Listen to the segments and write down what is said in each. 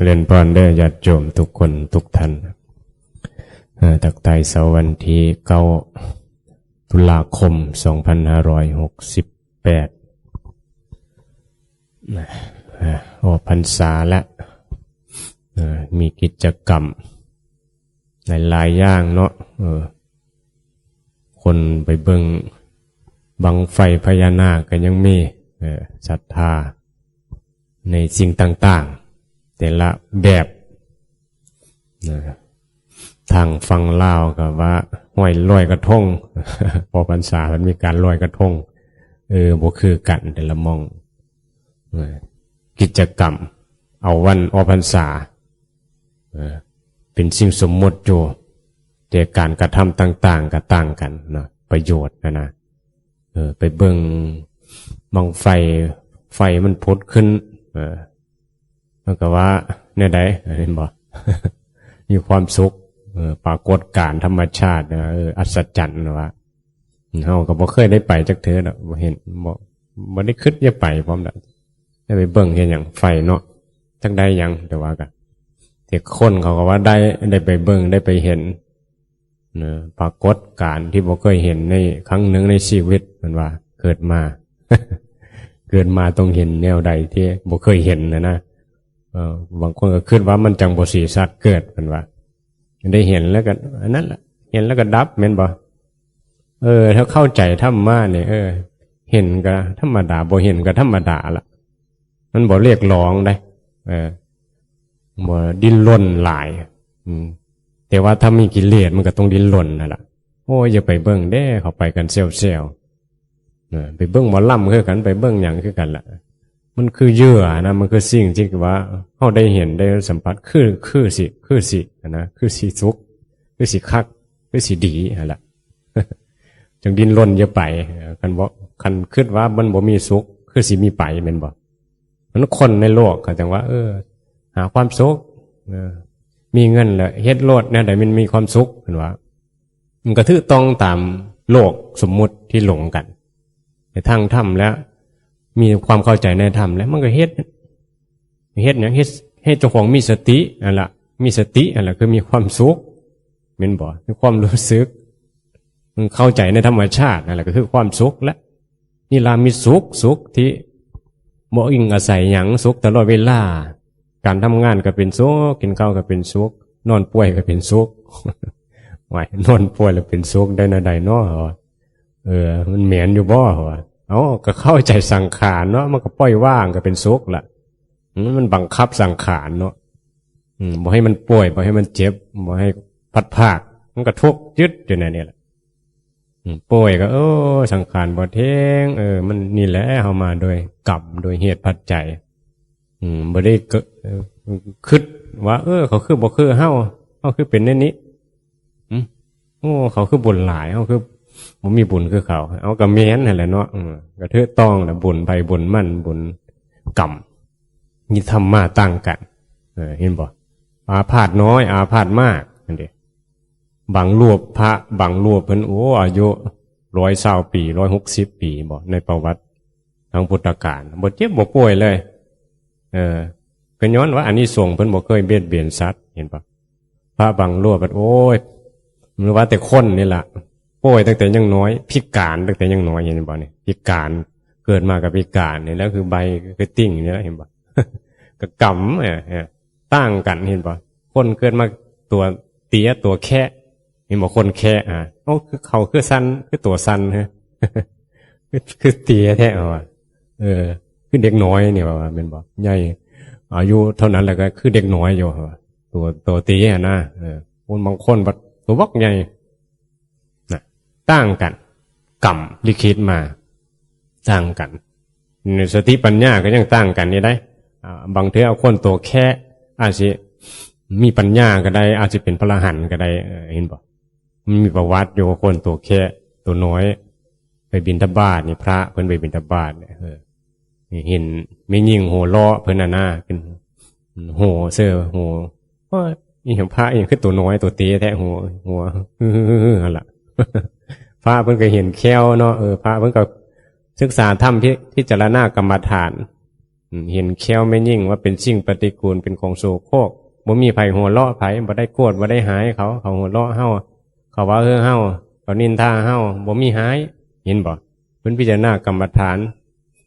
เรียนพรได้ญาติโยมทุกคนทุกท่านตักไตเสาร์วันที่9 ตุลาคม 2568ออกพรรษาและมีกิจกรรมหลายอย่างเนาะคนไปเบิ่งบังไฟพญานาคก็ยังมีศรัทธาในสิ่งต่างๆแต่ละแบบทางฟังเล่ากับว่าห้อยลอยกระทง พอพรรษามันมีการลอยกระทงบ่คือกันแต่ละมองกิจกรรมเอาวันออกพรรษาเป็นสิ่งสมมติอยู่แต่การกระทำต่างๆก็ต่างกันนะประโยชน์นะไปเบิ่งบังไฟมันพุดขึ้นมันก็ว่าเนี่ยได้เห็นบ่ มีความสุขปรากฏการณ์ธรรมชาติอัศจรรย์นะว่าเฮาก็บ่เคยได้ไปจักเทื่อดอกบ่เห็นบ่ได้คิดจะไปพร้อมดอกได้ไปเบิ่งเห็นหยังไฟเนาะจักได้หยังแต่ว่าก็แต่คนเขาก็ว่าได้ไปเบิ่งได้ไปเห็นปรากฏการณ์ที่บ่เคยเห็นในครั้งหนึ่งในชีวิตมันว่าเกิดมา เกิดมาต้องเห็นแนวใดที่บ่เคยเห็นนะบางคนก็คิดว่ามันจังบ่สิสัตว์เกิดมันว่าได้เห็นแล้วก็อันนั้นล่ะเห็นแล้วก็ดับแม่นบ่ถ้าเข้าใจธรรมะนี่เห็นก็ธรรมดาบ่เห็นก็ธรรมดาล่ะมันบ่เรียกร้องได้บ่ดิ้นรนหลายแต่ว่าถ้ามีกิเลสมันก็ต้องดิ้นรนนั่นล่ะโอ้ยอย่าไปเบิ่งเด้เขาไปกันเซลไปเบิ่งหมอลำคือกันไปเบิ่งหยังคือกันล่ะมันคือเยื่อนะมันคือสิ่งที่ว่าเฮาได้เห็นได้สัมผัสคือสินะคือสิสุขคือสิคักคือสิดีนั่นล่ะ จังดิ้นรนอย่าไปคันคิดว่ามันบ่มีสุขคือสิมีไปแม่นบ่มันคนในโลกก็จังว่าหาความสุขมีเงินแล้วเฮ็ดโลดแนวใดมันมีความสุขเห็นว่ามันก็ถูกต้องตามโลกสมมุติที่หลงกันในทางธรรมแล้วมีความเข้าใจในธรรมแล้วมันก็เฮ็ดหยังเฮ็ดให้เจ้าของมีสตินั่นล่ะมีสตินั่นล่ะคือมีความสุขแม่นบ่มีความรู้สึกมันเข้าใจในธรรมชาตินั่นแหละก็คือความสุขและนี่ล่ะมีสุขที่บ่อิงอาศัยหยังสุขตลอดเวลาการทำงานก็เป็นสุขกินข้าวก็เป็นสุขนอนป่วยก็เป็นสุข ว่านอนป่วยแล้วเป็นสุขได้นะใดเนาะมันเหม็นอยู่บ่ก็เข้าใจสังขารเนาะมันก็ปล่อยว่างก็เป็นสุขล่ะมันบังคับสังขารเนาะบ่ให้มันป่วยบ่ให้มันเจ็บบ่ให้พัดภาคมันก็ทุกข์ยึดอยู่ในนี่แหละป่วยก็สังขารบ่เที่ยงมันนี่แหละเฮามาโดยกรรมโดยเหตุปัจจัยบ่ได้คิดว่าเขาคือบ่คือเฮาคือเป็นแน่นี้เขาคือบุญหลายเฮาคือบ่มีบุญคือเขาเอาก็แม่นนั่นแหละเนาะก็ถูกต้องน่ะบุญไปบุญมั่นบุญกรรมมีธรรมะต่างกันเห็นบ่อาพาธน้อยอาพาธมากนั่นเด้บางรูปพระบางรูปเพิ่นอายุ120 ปี160 ปีบ่ในประวัติทางพุทธกาลบ่เจ็บบ่ป่วยเลยก็ย้อนว่าอานิสงส์เพิ่นบ่เคยเบียดเบียนสัตว์เห็นปะพระบางรูปโอ้ยมันว่าแต่คนนี่ล่ะป่วยตั้งแต่ยังน้อยพิการตั้งแต่ยังน้อยเห็นบ่นี่พิการเกิดมากับพิการนี่แล้วคือใบคือติ่งนี่แหละเห็นบ่ ก็กำต่างกันเห็นบ่คนเกิดมาตัวเตี้ยตัวแค่เห็นบ่คนแค่คือเขาคือสั้นคือตัวสั้นฮะ คือเตี้ยแท้คือเด็กน้อยนี่ว่าแม่นบ่ใหญ่อายุเท่านั้นแหละก็คือเด็กน้อยอยู่ตัวเตี้ยนะคนบางคนบัดตัวบักใหญ่น่ะต่างกันกรรมลิขิตมาต่างกันสติปัญญาก็ยังต่างกันนี่ได้บางเทื่อเอาคนตัวแค่อาจสิมีปัญญาก็ได้อาจจะเป็นพระอรหันต์ก็ได้เห็นบ่มันมีประวัติอยู่คนตัวแค่ตัวน้อยไปบิณฑบาตนี่พระเพิ่นไปบิณฑบาตเห็นไม่ยิ่งโหล้อเพิ่นน่ะเป็นโหเสื้อโหนี่เห็นพระอย่างคือตัวน้อยตัวเตี้ยแท้หัวนั่นล่ะ พระเพิ่นก็เห็นแค้วเนาะพระเพิ่นก็ศึกษาธรรมที่พิจารณากรรมฐาน เห็นแควไม่ยิ่งว่าเป็นสิ่งปฏิกูลเป็นของโสโครกบ่มีไผหัวเราะไผบ่ได้โกรธบ่ได้หายเขาหัวเราะเฮาเขาว่าเฮาเขานินทาเฮาบ่มีหายเห็นบ่เพิ่นพิจารณากรรมฐาน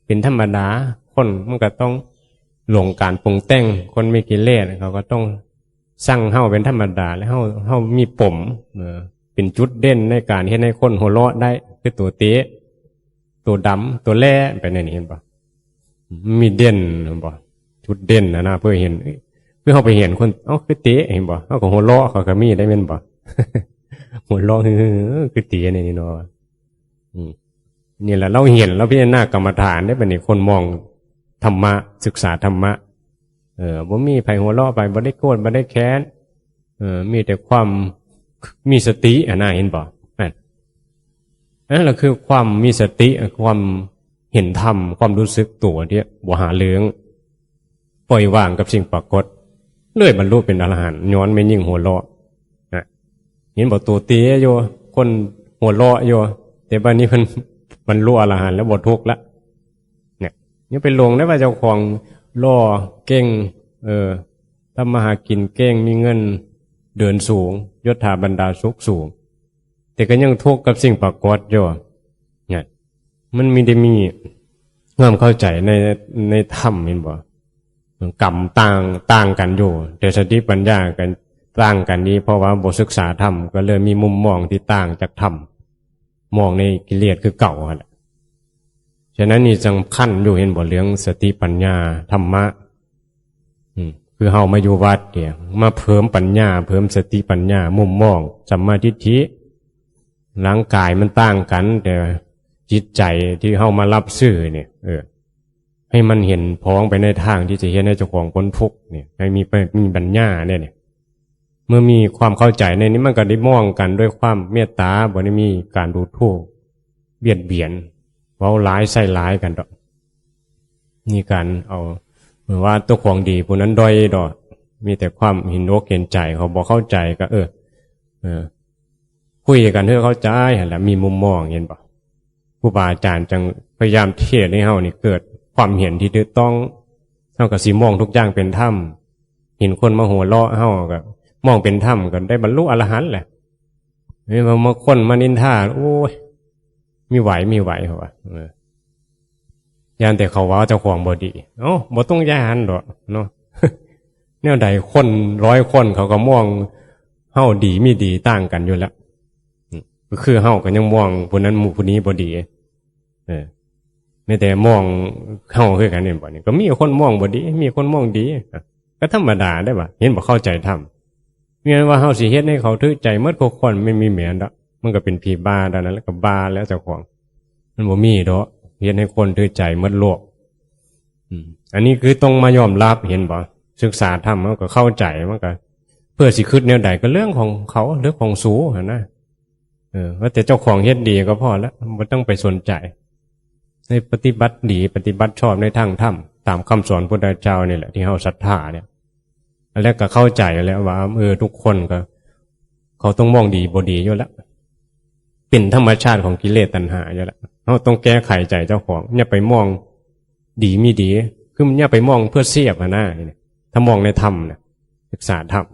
เป็นธรรมดาคนมันก็ต้องหลงการปรุงแต่งคนมีกิเลสเขาก็ต้องสร้างเฮาเป็นธรรมดาแล้วเฮามีปมเป็นจุดเด่นในการเฮ็ดให้คนหัวเราะได้คือตัวเตะตัวดำตัวแล่ไปในนี้เห็นบ่มีเด่นบ่จุดเด่นนะเพื่อเห็นเพื่อเฮาไปเห็นคนคือเตะเห็นบ่เฮาก็หัวเราะเขาก็มีได้แม่นบ่ หัวเราะคือเตะนี่เนาะนี่แหละเราเห็นเราพิจารณากรรมฐานได้เป็นคนมองธรรมะศึกษาธรรมะบ่มีไผหัวเราะไปบ่ได้โกรธบ่ได้แค้นมีแต่ความมีสติน่ะเห็นบ่นั่นแหละคือความมีสติความเห็นธรรมความรู้สึกตัวที่บ่หาเรื่องปล่อยวางกับสิ่งปรากฏเลยบรรลุเป็นอรหันต์ย้อนไม่ยิ่งหัวเราะเห็นบ่ตัวเตี้ยอยู่คนหัวเราะอยู่แต่บัดนี้เพิ่นบรรลุอรหันต์แล้วบ่ทุกข์ละเนี่ยยังไปลงได้ว่าเจ้าของล่อเก่งทำมาหากินเก่งมีเงินเดินสูงยศถาบรรดาสุขสูงแต่ก็ยังทุกข์กับสิ่งปรากฏอยู่เนี่ยมันมีได้มีความเข้าใจในธรรมเห็นบ่กรรมต่างกันอยู่แต่สติปัญญากันต่างกันนี้เพราะว่าบ่ศึกษาธรรมก็เลยมีมุมมองที่ต่างจากธรรมมองในกิเลสคือเก่าแหละฉะนั้นนี่สำคัญอยู่เห็นบ่เรื่องสติปัญญาธรรมะคือเฮามาอยู่วัดเนี่ยมาเพิ่มปัญญาเพิ่มสติปัญญามุมมองสัมมาทิฏฐิร่างกายมันต่างกันแต่จิตใจที่เฮามารับซื่อเนี่ยให้มันเห็นพ้องไปในทางที่จะเห็นให้เจ้าของพ้นทุกข์เนี่ยให้มีปัญญาเนี่ยเมื่อมีความเข้าใจในนี้มันก็ได้มองกันด้วยความเมตตาบ่ได้มีการดูถูกเบียดเบียนเว้าร้ายใส่ร้ายกันดอกนี่การเอาเหมือนว่าตัวของดีผู้นั้นด้อยดอกมีแต่ความเห็นอกเห็นใจเขาบ่เข้าใจก็คุยกันเพื่อเข้าใจหั่นแหละมีมุมมองเห็นบ่ครูบาอาจารย์จังพยายามเทศให้เฮานี่เกิดความเห็นที่ถูกต้องเฮาก็สิมองทุกอย่างเป็นธรรมเห็นคนมาหัวเราะเฮาก็มองเป็นธรรมก็ได้บรรลุอรหันต์แหละนี่มาคนมานินทาโอ้ยมีไหวเขาว่าย่านแต่เขาว่าเจ้าของบ่ดีบ่ต้องย่านดอกเนาะ แนวใดคน100คนเขาก็มองเฮาดีมีดีต่างกันอยู่แล้วก็คือเฮาก็ยังมองผู้นั้นหมู่ผู้นี้บ่ดีไม่แต่มองเฮาคือกันนี่บ่นี่ก็มีคนมองบ่ดีมีคนมองดีก็ธรรมดาได้บ่เห็นบ่เข้าใจธรรมมีอันว่าเฮาสิเฮ็ดให้เขาถือใจหมดทุกคนไม่มีแม่นดอกมันก็เป็นผีบ้าดังนั้นแล้วก็บ้าแล้วเจ้าของมันบ่มีดอกเฮ็ดให้คนถือใจหมดโลกอันนี้คือต้องมายอมรับเห็นบ่ศึกษาธรรมมันก็เข้าใจมันก็เพื่อสิคิดแนวใดก็เรื่องของเขาเรื่องของสูหั่นนะว่าแต่เจ้าของเฮ็ดดีก็พอแล้วบ่ต้องไปสนใจในปฏิบัติดีปฏิบัติชอบในทางธรรมตามคำสอนพระพุทธเจ้านี่แหละที่เฮาศรัทธาเนี่ยแล้วก็เข้าใจแล้วว่าทุกคนก็เขาต้องมองดีบ่ดีอยู่แล้วเป็นธรรมชาติของกิเลสตัณหาอยู่แล้วเฮาต้องแก้ไขใจเจ้าของอย่าไปมองดีมีดีคือมันอย่าไปมองเพื่อเสียบนะถ้ามองในธรรมน่ะศึกษาธรรม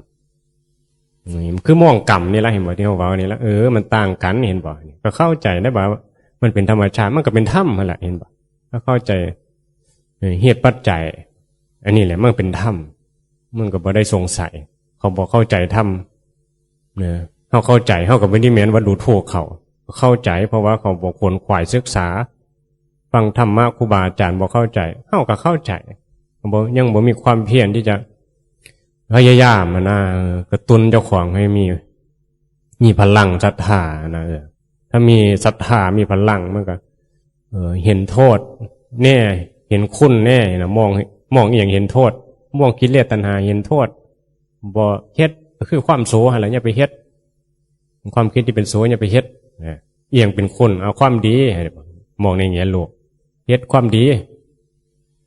คือมองกรรมนี่ละเห็นบ่ที่เฮาเว้านี่ละมันต่างกันเห็นบ่ก็เข้าใจได้บ่ว่ามันเป็นธรรมชาติมันก็เป็นธรรมนั่นแหละเห็นบ่ก็เข้าใจเหตุปัจจัยอันนี้แหละมันเป็นธรรมมันก็บ่ได้สงสัยเขาบ่เข้าใจธรรมเฮาเข้าใจเฮาก็บ่ได้แม่นว่าดูถูกเขาเข้าใจเพราะว่าเขาบ่ควรขวายศึกษาฟังธรรมะครูบาอาจารย์บ่เข้าใจเฮาก็เข้าใจบ่ยังบ่มีความเพียรที่จะพยายามกระตุ้นเจ้าของให้มีพลังศรัทธานะถ้ามีศรัทธามีพลังมันก็เห็นโทษแน่เห็นคุณแน่นะมองอย่างเห็นโทษมองกิเลสตัณหาเห็นโทษบ่เฮ็ดก็คือความโสหั่นแหละอย่าไปเฮ็ดความคิดที่เป็นโสอย่าไปเฮ็ดเอียงเป็นคุณเอาความดีมองในแง่โลกเฮ็ดความดี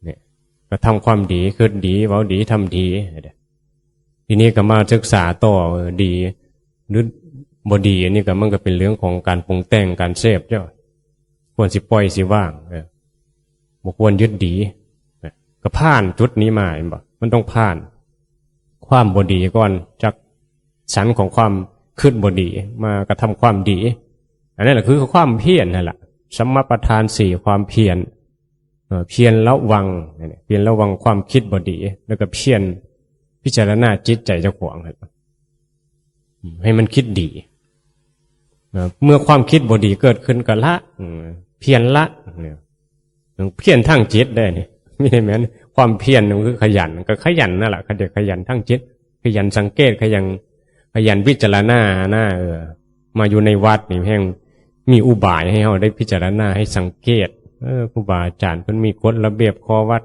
เนี่ยก็ทำความดีคือดีเว้าดีทำดีทีนี้ก็มาศึกษาต่อดีหรือบ่ดีอันนี้ก็มันก็เป็นเรื่องของการปรุงแต่งการเสพเจ้าควรสิปล่อยสิว่างบ่ควรยึดดี ก็ผ่านจุดนี้มาเห็นบ่มันต้องผ่านความบ่ดีก่อนจากชั้นของความคิดบ่ดีมากระทำความดีอันนั้นแหละคือความเพียรนั่นแหละสัมมาประธานสี่ความเพียรเพียรระวังเพียรระวังความคิดบ่ดีแล้วก็เพียรพิจารณาจิตใจเจ้าของให้มันคิดดีเมื่อความคิดบ่ดีเกิดขึ้นก็ละเพียรละเพียรทั้งจิตได้นี่ไม่ใช่แม้นความเพียรมันคือขยันก็ขยันนั่นแหละขยันทั้งจิตขยันสังเกตขยันพิจารณามาอยู่ในวัดนี่แห่งมีอุบายให้เราได้พิจารณาให้สังเกตครูบาอาจารย์เพิ่นมีกฎระเบียบข้อวัด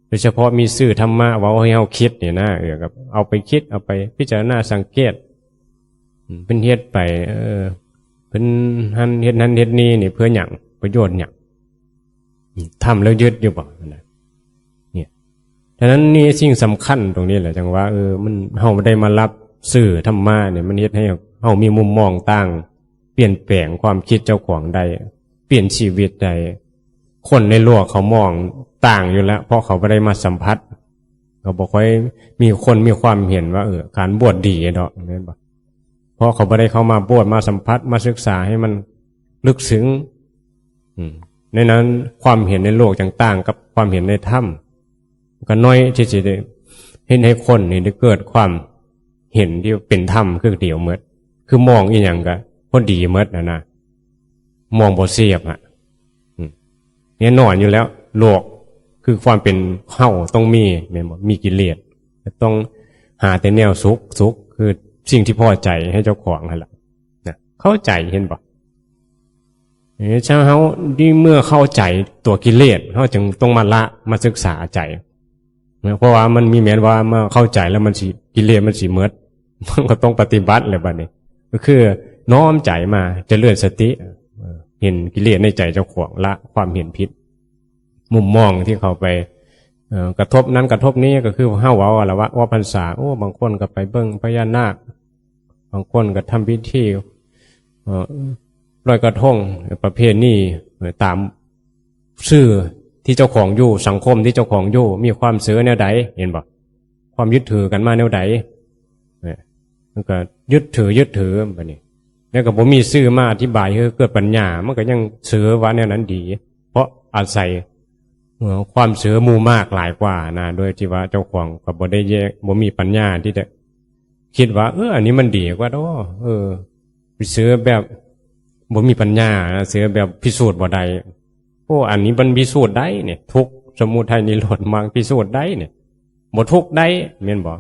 โดยเฉพาะมีสื่อธรรมะเว้าให้เราคิดนี่นะครับเอาไปคิดเอาไปพิจารณาสังเกตเพิ่นเฮ็ดไปเพิ่นเฮ็ดนั้นเฮ็ดนี้นี่เพื่อหยังประโยชน์หยังทำแล้วยึดอยู่บ่เนี่ยฉะนั้นนี่สิ่งสำคัญตรงนี้แหละจังว่ามันเฮาได้มารับสื่อธรรมะเนี่ยมันเฮ็ดให้เฮามีมุมมองต่างเปลี่ยนแปลงความคิดเจ้าของได้เปลี่ยนชีวิตได้คนในโลกเขามองต่างอยู่แล้วเพราะเขาไม่ได้มาสัมผัสเขาบอกว่ามีคนมีความเห็นว่าการบวชดีดอกเนี่ยบอกเพราะเขาไม่ได้เข้ามาบวชมาสัมผัสมาศึกษาให้มันลึกซึ้งในนั้นความเห็นในโลกต่างๆกับความเห็นในธรรมก็น้อยที่จะเห็นให้คนนี่ได้เกิดความเห็นที่เป็นธรรมคือเดียวเมดคือมองอีหยังก็พอดีเมดนะมองบ่เสียบเนี่ยนอนอยู่แล้วโลกคือความเป็นเข้าต้องมีกิเลสต้องหาแต่แนวสุขคือสิ่งที่พอใจให้เจ้าของนั่นแหละเข้าใจเห็นบ่ใช่เขาที่เมื่อเข้าใจตัวกิเลสเขาจึงต้องมาละมาศึกษาใจเพราะว่ามันมีแม้ว่าเมื่อเข้าใจแล้วมันสิกิเลสมันสิเมิดมันก็ต้องปฏิบัติเลยบัดนี้ก็คือน้อมใจมาเจริญสติเห็นกิเลสในใจเจ้าของละความเห็นผิดมุมมองที่เขาไปกระทบนั้นกระทบนี้ก็คือเฮ้าเว้าอะไรว่าพรรษาบางคนก็ไปเบิ่งพญานาคบางคนก็ทำพิธีลอยกระทงประเภทนี้ตามชื่อที่เจ้าของอยู่สังคมที่เจ้าของอยู่มีความเสือแนวใดเห็นบ่ความยึดถือกันมาแนวใดมันก็ยึดถือแบบนี้แล้วก็บ่มีชื่อมาอธิบายให้เกิดปัญญามันก็ยังเสือว่าแนวนั้นดีเพราะอาศัยความเสือมูมากหลายกว่านะโดยที่ว่าเจ้าของก็บ่ได้แยกบ่มีปัญญาที่จะคิดว่าอันนี้มันดีกว่าเสือแบบบ่มีปัญญาเสือแบบพิสูจน์บ่ได้อันนี้มันพิสูจน์ได้เนี่ยทุกสมุทัยนิโรธมรรคพิสูจน์ได้เนี่ยบ่ทุกข์ได้แม่นบ่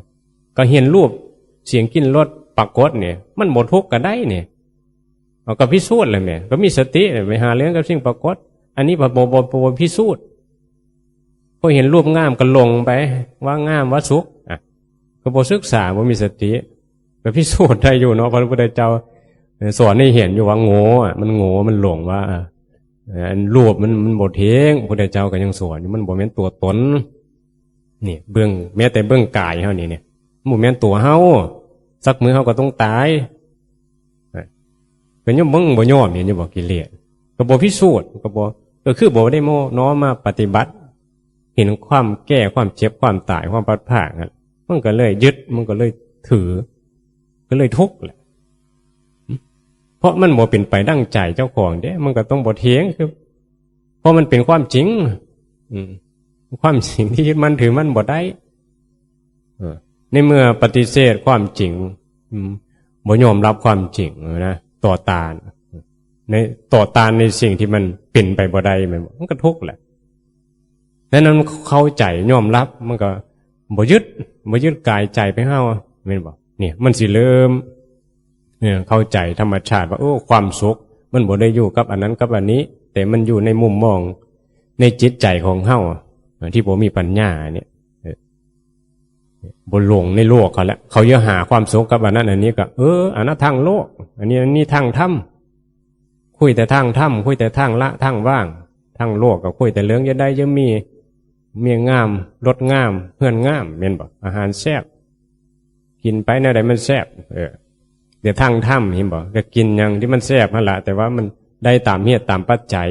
ก็เห็นรูปเสียงกลิ่นรสปรากฏเนี่ยมันบ่ทุกข์ก็ได้เนี่ยก็พิสูจน์เลยแม่ก็มีสติไปหาเรื่องกับสิ่งปรากฏอันนี้บ่พิสูจน์พอเห็นรูปงามก็ลงไปว่างามว่าสุขก็บ่ศึกษาบ่มีสติก็พิสูจน์ได้อยู่เนาะพระพุทธเจ้าสอนให้เห็นอยู่ว่าโง่มันโง่มันหลงว่ารูปมันบ่เที่ยงพระพุทธเจ้าก็ยังสอนอยู่มันบ่แม่นตัวตนนี่เบื้องแม้แต่เบื้องกายเฮานี่เนี่ยบ่แม่นตัวเฮาสักมื้อเฮาก็ต้องตายก็ยังมึงบ่ยอมเห็นอยู่บ่กิเลสก็บ่พิสูจน์ก็คือบ่ได้น้อมมาปฏิบัติเห็นความแก่ความเจ็บความตายความพัดพรากมันก็เลยยึดมันก็เลยถือก็เลยทุกข์แหละเพราะมันบ่เป็นไปดั่งใจเจ้าของเด้มันก็ต้องบ่เถียงคือเพราะมันเป็นความจริงความจริงที่ยึดมันถือมันบ่ได้ในเมื่อปฏิเสธความจริงบ่ยอมรับความจริงนะต่อต้านในสิ่งที่มันเป็นไปบ่ได้มันก็ทุกข์แหละดังนั้นเข้าใจยอมรับมันก็บ่ยึดกายใจไปเฮาแม่นบ่เนี่ยมันสิเริ่มเข้าใจธรรมชาติว่าความสุขมันบ่ได้อยู่กับอันนั้นกับอันนี้แต่มันอยู่ในมุมมองในจิตใจของเฮาที่บ่มีปัญญาเนี่ยบ่หลงในโลกเขาแล้วเขาหาความสุขกับอันนั้นอันนี้ก็อันนั้นทางโลกอันนี้ทางธรรมคุยแต่ทางธรรมคุยแต่ทางละทางว่างทางโลกก็คุยแต่เรื่องจะได้จะมีเมียงามรสงามเพื่อนงามแม่นบ่อาหารแซ่บกินไปแนวใดมันแซ่บเดี๋ยวทางถ้ำเห็นบ่ก็กินอย่างที่มันแซ่บนั่นแหละแต่ว่ามันได้ตามเหตุตามปัจจัย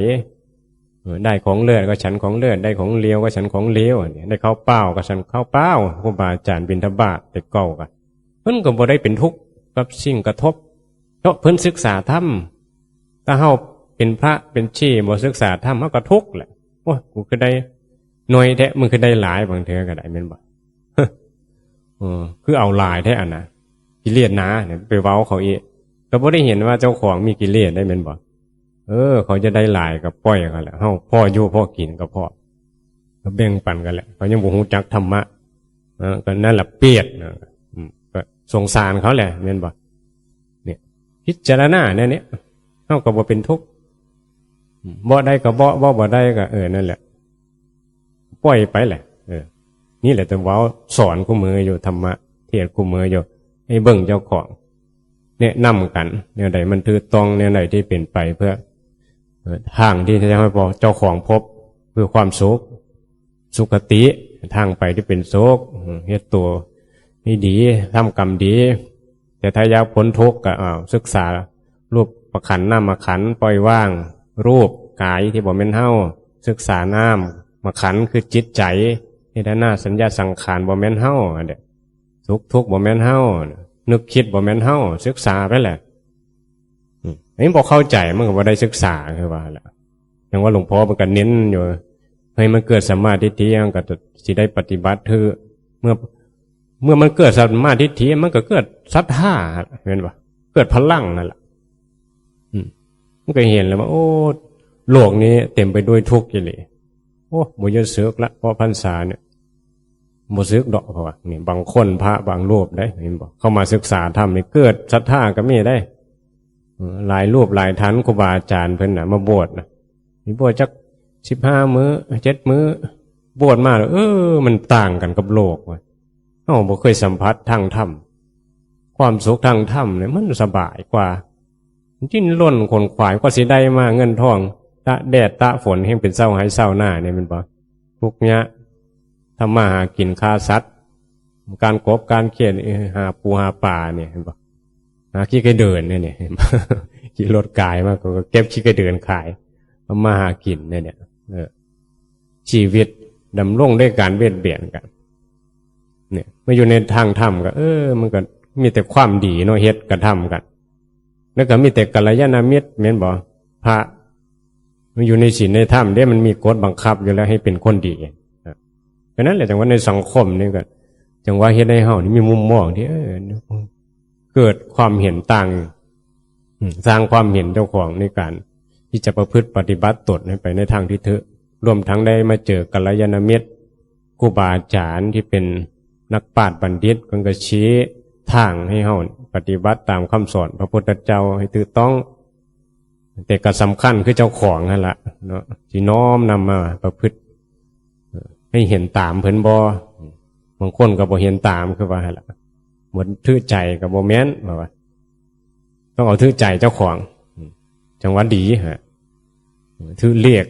ได้ของเลือดก็ฉันของเลือดได้ของเลวก็ฉันของเลวได้ข้าวเปล่าก็ฉันข้าวเปล่าครูบาอาจารย์บิณฑบาตแต่เก่ากันเพิ่นก็บ่ได้เป็นทุกข์กับสิ่งกระทบเพราะเพิ่นศึกษาธรรมถ้าเฮาเป็นพระเป็นชีบ่ศึกษาธรรมเฮาก็ทุกข์แหละโอ้ยกูคือได้หน่อยแท้มึงคือได้หลายบางเทื่อก็ได้แม่นบ่คือเอาหลายแท้อันน่ะกิเลสหนาเนี่ยไปเว้าเขาอีกก็บ่ได้เห็นว่าเจ้าของมีกิเลสได้แม่นบ่เขาจะได้หลายก็ปล่อยกันแหละเฮาพ่ออยู่พ่อกินก็พอก็แบ่งปันกันแหละเขายังบ่ฮู้จักธรรมะก็นั่นแหละเปียดก็สงสารเขาแหละแม่นบ่เนี่ยพิจารณาเนี่ยเฮาก็บ่เป็นทุกข์บ่ได้ก็บ่ได้ก็นั่นแหละปล่อยไปแหละนี่แหละแต่ว่าสอนคู่มืออยู่ธรรมะเทศคู่มืออยู่ให้เบิ่งเจ้าของแนะนำกันแนวใดมันถูกต้องแนวใดที่เป็นไปเพื่อทางที่จะให้พอเจ้าของพบเพื่อความสุขติทางไปที่เป็นสุขเฮ็ดตัวให้ดีทำกรรมดีแต่ถ้าอยากพ้นทุกข์ก็ศึกษารูปประขันธ์นามขันธ์ปล่อยว่างรูปกายที่บ่แม่นเฮาศึกษานามขันธ์คือจิตใจเวทนาสัญญาสังขารบ่แม่นเฮาอันเด้สุขทุกข์บ่แม่นเฮานึกคิดบ่แม่นเฮาศึกษาไปแหละอันนี้บ่เข้าใจมันก็บ่ได้ศึกษาคือว่าแหละอย่างว่าหลวงพ่อมันก็เน้นอยู่ให้มันเกิดสัมมาทิฏฐิมันก็สิได้ปฏิบัติคือเมื่อมันเกิดสัมมาทิฏฐิมันก็เกิดศรัทธาเห็นป่ะเกิดพลังนั่นแหละมันก็เห็นแล้วว่าโอ้โลกนี้เต็มไปด้วยทุกข์อยู่เลยโอ้บ่จะสึกละเพราะพรรษาเนี่ยบ่สึกดอกเพราะว่านี่บางคนพระบางรูปได้เห็นบ่เข้ามาศึกษาธรรมนี่เกิดศรัทธาก็มีได้หลายรูปหลายท่านครูบาอาจารย์เพิ่นน่ะมาบวชนะมีบวชจัก15 มื้อ7 มื้อบวชมาแล้วมันต่างกันกับโลกว่ะเฮาบ่เคยสัมผัสทางธรรมความสุขทางธรรมเนี่ยมันสบายกว่าจิ้นล้นขนขวายกว่าสิได้มาเงินทองตะแดดตะฝนให้เป็นเศร้าหายเศร้าหน้าเนี่ยมันบ่ทุกเนี้ยทำมาหากินฆ่าสัตว์การกบการเขียนหาปูหาปลาเนี่ยเห็นบ่หาขี้ไก่เดินเนี่ยเห็นบ่ขี่รถกายมากก็เก็บขี้ไก่เดินขายทำมาหากินเนี่ยชีวิตดำรงด้วยการเบียดเบียนกันเนี่ยมาอยู่ในทางธรรมก็มันก็มีแต่ความดีเนาะเฮ็ดกระทำกันแล้วก็มีแต่กัลยาณมิตรแม่นบ่พระมันอยู่ในศีลในธรรมเด้มันมีกฎบังคับอยู่แล้วให้เป็นคนดีเพราะนั้นแหละจังว่าในสังคมนี่ก็จังว่าเฮ็ดให้เฮานี่มีมุมมองที่เกิดความเห็นต่างสร้างความเห็นเจ้าของในการที่จะประพฤติปฏิบัติตนให้ไปในทางที่ถูกรวมทั้งได้มาเจอกัลยาณมิตรครูบาอาจารย์ที่เป็นนักปราชญ์บัณฑิตก็ชี้ทางให้เฮาปฏิบัติตามคำสอนพระพุทธเจ้าให้ถูกต้องแต่ก็สำคัญคือเจ้าของนั่นแหละเนาะที่น้อมนำมาประพฤติให้เห็นตามเพิ่นบ่บางคนก็บ่เห็นตามคือว่าหั่นล่ะหมดถือใจก็บ่แม่นว่าต้องเอาถือใจเจ้าของจังหวะดีฮะถือเรียก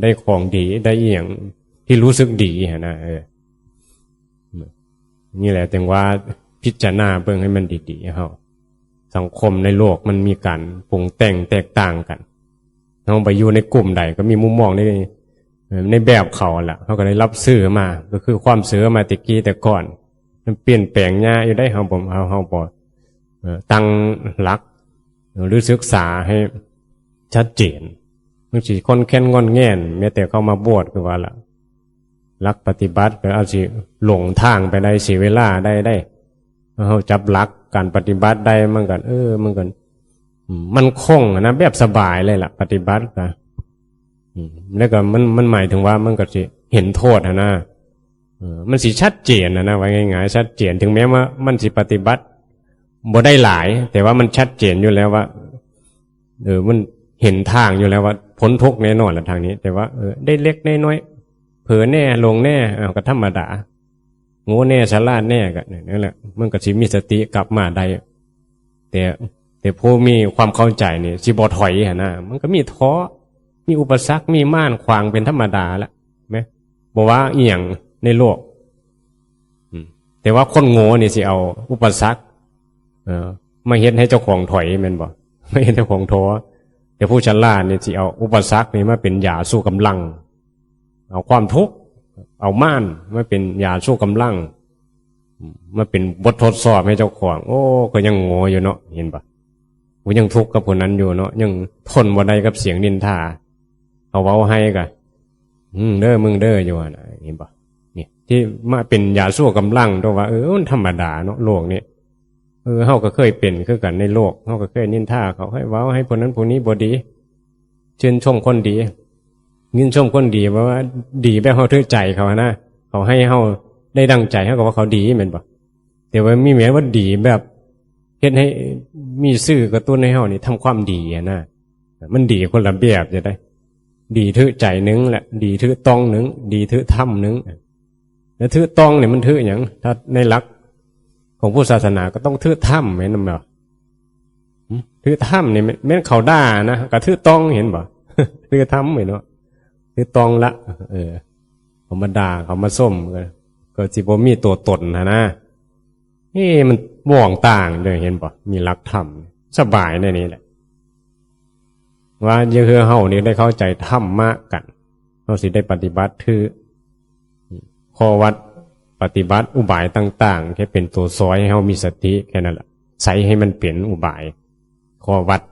ได้ของดีได้อีหยังที่รู้สึกดีฮะนะนี่แหละจังว่าพิจารณาเบิ่งให้มันดีๆเฮาสังคมในโลกมันมีการปรุงแต่งแตกต่างกันเราไปอยู่ในกลุ่มใดก็มีมุมมองในแบบเขาแหละเขาก็ได้รับซื้อมาก็คือความซื้อมาตะกี้แต่ก่อนมันเปลี่ยนแปลงยากอยู่ได้เฮาบ่ตั้งหลักหรือศึกษาให้ชัดเจนบางทีคนแค้นงอนแง่นแม้แต่เข้ามาบวชคือว่าล่ะหลักปฏิบัติก็เอาสิหลงทางไปได้เสียเวลาได้เฮาจับหลักการปฏิบัติได้มันก็มันคงนะแบบสบายเลยล่ะปฏิบัตินะแล้วก็มันหมายถึงว่ามันก็สิเห็นโทษนะมันสิชัดเจนนะว่าง่ายๆชัดเจนถึงแม้ว่ามันสิปฏิบัติบ่ได้หลายแต่ว่ามันชัดเจนอยู่แล้วว่ามันเห็นทางอยู่แล้วว่าพ้นทุกข์แน่นอนละทางนี้แต่ว่าได้เล็กน้อยเผลอแน่ลงแน่ก็ธรรมดาโง่แน่ฉลาดแน่ก็นั่นแหละมันก็สิมีสติกลับมาได้แต่ผู้มีความเข้าใจนี่สิบ่ถอยนะมันก็มีท้อมีอุปสรรคมีม่านขวางเป็นธรรมดาละไหมบอกว่าอีหยังในโลกแต่ว่าคนโง่นี่สิเอาอุปสรรคมาเฮ็ดให้เจ้าของถอยแม่นบ่ไม่เฮ็ดเจ้าของท้อ แต่ผู้ฉลาดเนี่ยสิเอาอุปสรรคนี่มาเป็นยาสู้กำลังเอาความทุกข์เอาม่านมาเป็นยาสู้กำลังมาเป็นบททดสอบให้เจ้าของโอ้ก็ยังโง่อยู่เนาะเห็นปะกูยังทุกข์กับคนนั้นอยู่เนาะยังทนบ่ได้กับเสียงนินทาเอาเว้าให้กะเด้อมึงเด้ออยู่นะเห็นปะนี่ที่มาเป็นยาสู้กำลังตัวว่ามันธรรมดาเนาะโลกนี้เฮาก็เคยเป็นคือกันในโลกเฮาก็เคยนินทาเขาให้เว้าให้คนนั้นคนนี้บ่ดีชื่นชมคนดีชื่นชมคนดีว่าดีแบบเฮาถือใจเขานะเขาให้เฮาได้ดังใจเฮาก็ว่าเขาดีแม่นบ่แต่ว่ามีแม้ว่าดีแบบเฮ็ดให้มีซื่อกระตุ้นให้เฮานี่ทำความดีนะมันดีคนละแบบจะได้ดีถือใจนึงแหละดีถือต้องนึงดีถือธรรมนึงแล้วถือต้องเนี่ยมันถือหยังถ้าในหลักของพุทธศาสนาก็ต้องถือธรรมแม่นบ่ถือธรรมนี่แม่นเขาด่านะก็ถือต้องเห็นบ่ถือธรรมเนาะถือต้องละเขามาด่าเขามาส้มก็สิบ่มีตัวตนนะมันม่วงต่างเลยเห็นบ่มีหลักธรรมสบายในนี้แหละว่าจะคือเฮานี่ได้เข้าใจธรรมะกันเฮาสิได้ปฏิบัติถือข้อวัดปฏิบัติอุบายต่างๆแค่เป็นตัวซอยให้เฮามีสติแค่นั้นแหละใส่ให้มันเปลี่ยนอุบายข้อวัด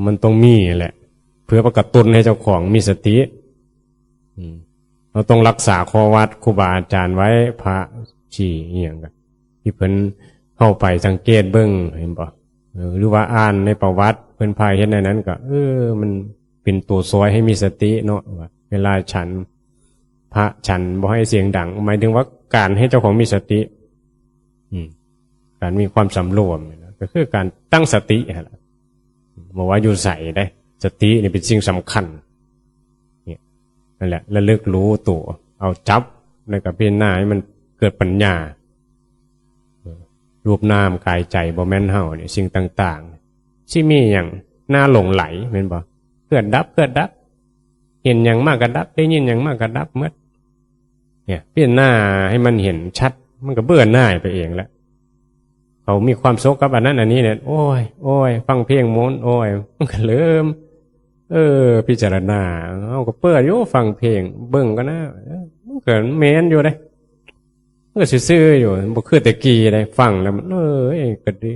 มันต้องมีแหละเพื่อประกระตุ้นให้เจ้าของมีสติเราต้องรักษาข้อวัดครูบาอาจารย์ไว้พระชี้อหย่างกันที่เพิ่นเข้าไปสังเกตเบิ่งเห็นบ่หรือว่าอ่านในประวัติเพิ่นพายเฮ็ดในนั้นก็มันเป็นตัวซอยให้มีสติเนาะเวลาฉันพระฉันบ่ให้เสียงดังหมายถึงว่าการให้เจ้าของมีสติการมีความสำรวมก็คือการตั้งสติฮะบอกว่าอยู่ใส่ได้สตินี่เป็นสิ่งสำคัญเนี่ยนั่นแหละระลึกรู้ตัวเอาจับแล้วก็พิจารณาให้มันเกิดปัญญารูปนามกายใจบ่แม่นเฮาเนี่ยสิ่งต่างๆที่มีอย่างน่าหลงไหลแม่นบ่เกิดดับเห็นอย่างมากก็ดับได้ยินอย่างมากก็ดับหมดเนี่ยพิจารณาให้มันเห็นชัดมันก็เบื่อหน่ายไปเองแล้วเขามีความสุขกับอันนั้นอันนี้เนี่ยโอ้ยฟังเพลงม้วนโอ้ยมันก็เริ่มพิจารณาเอาก็เปิดอยู่ฟังเพลงเบิ่งก็นะมันก็แม่นอยู่ได้ก็ซื่อๆอยู่บ่คือแต่กี้ได้ฟังแล้วมันก็ดี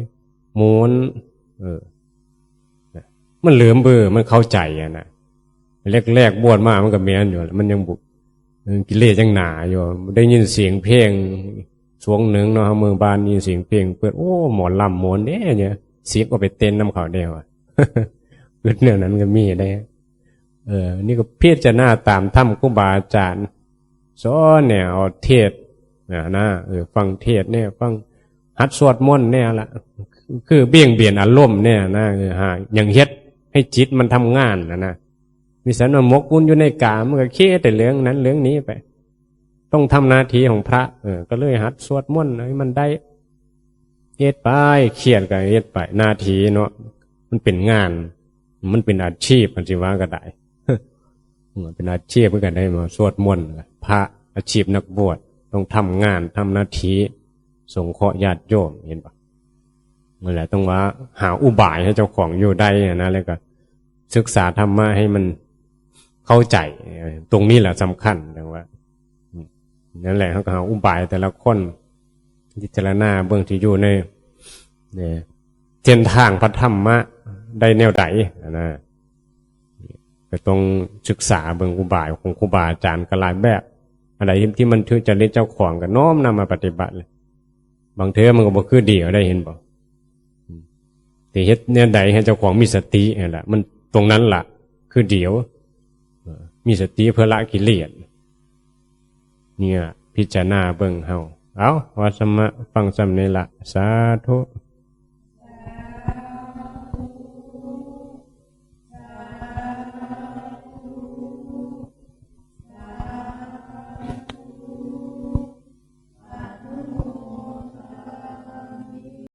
ม้วนมันเหลือมเบื่อมันเข้าใจอ่ะนะแรกๆบวชมามันก็แม่นอยู่มันยังบุกิเลสยังหนาอยู่ได้ยินเสียงเพลงช่วงหนึ่งเนาะเมืองบ้านยินเสียงเพลงเปิดหมอลำหมอนเนี่ยเสียงก็ไปเต้นน้ำเขาเดียวอ่ะเกิดเนี่ยนั้นก็มีได้นี่ก็พิจารณาตามธรรมครูบาอาจารย์สอนเนี่ยเอาเทศนะฟังเทศเนี่ยฟังหัดสวดมนต์เนี่ยละคือเบี่ยงเบียนอารมณ์เนี่ยนะอย่างเฮ็ดให้จิตมันทำงานนะมีสันนมกบุญอยู่ในกามมันก็เครียดแต่เรื่องนั้นเรื่องนี้ไปต้องทำหน้าที่ของพระก็เลยหัดสวดมนต์ให้มันได้เฮ็ดไปเครียดก็เฮ็ดไปหน้าที่เนาะมันเป็นงานมันเป็นอาชีพมันสิว่าก็ได้เป็นอาชีพเพื่อกันได้มาสวดมนต์พระอาชีพนักบวชต้องทำงานทำหน้าที่สงเคราะห์ญาติโยมเห็นปะนั่นแหละต้องว่าหาอุบายให้เจ้าของอยู่ได้นะแล้วก็ศึกษาธรรมะให้มันเข้าใจตรงนี้แหละสำคัญนะว่านั่นแหละเขาก็หาอุบายแต่ละคนพิจารณาเบื้องที่อยู่ในเส้นทางพระธรรมะได้แนวใดนะก็ต้องศึกษาเบื้องอุบายของครูบาอาจารย์ก็หลายแบบอะไรที่มันถือจะเล่นเจ้าของก็น้อมนำมาปฏิบัติเลยบางเทอมันก็บอกคือเดียวได้เห็นบอกแต่เฮ็ดเนี่ยใดให้เจ้าของมีสตินี่แหละมันตรงนั้นล่ะคือเดียวมีสติเพื่อละกิเลสเนี่ยพิจารณาเบิ่งเฮาเอาว่าสมะฟังสำเนละสาธุ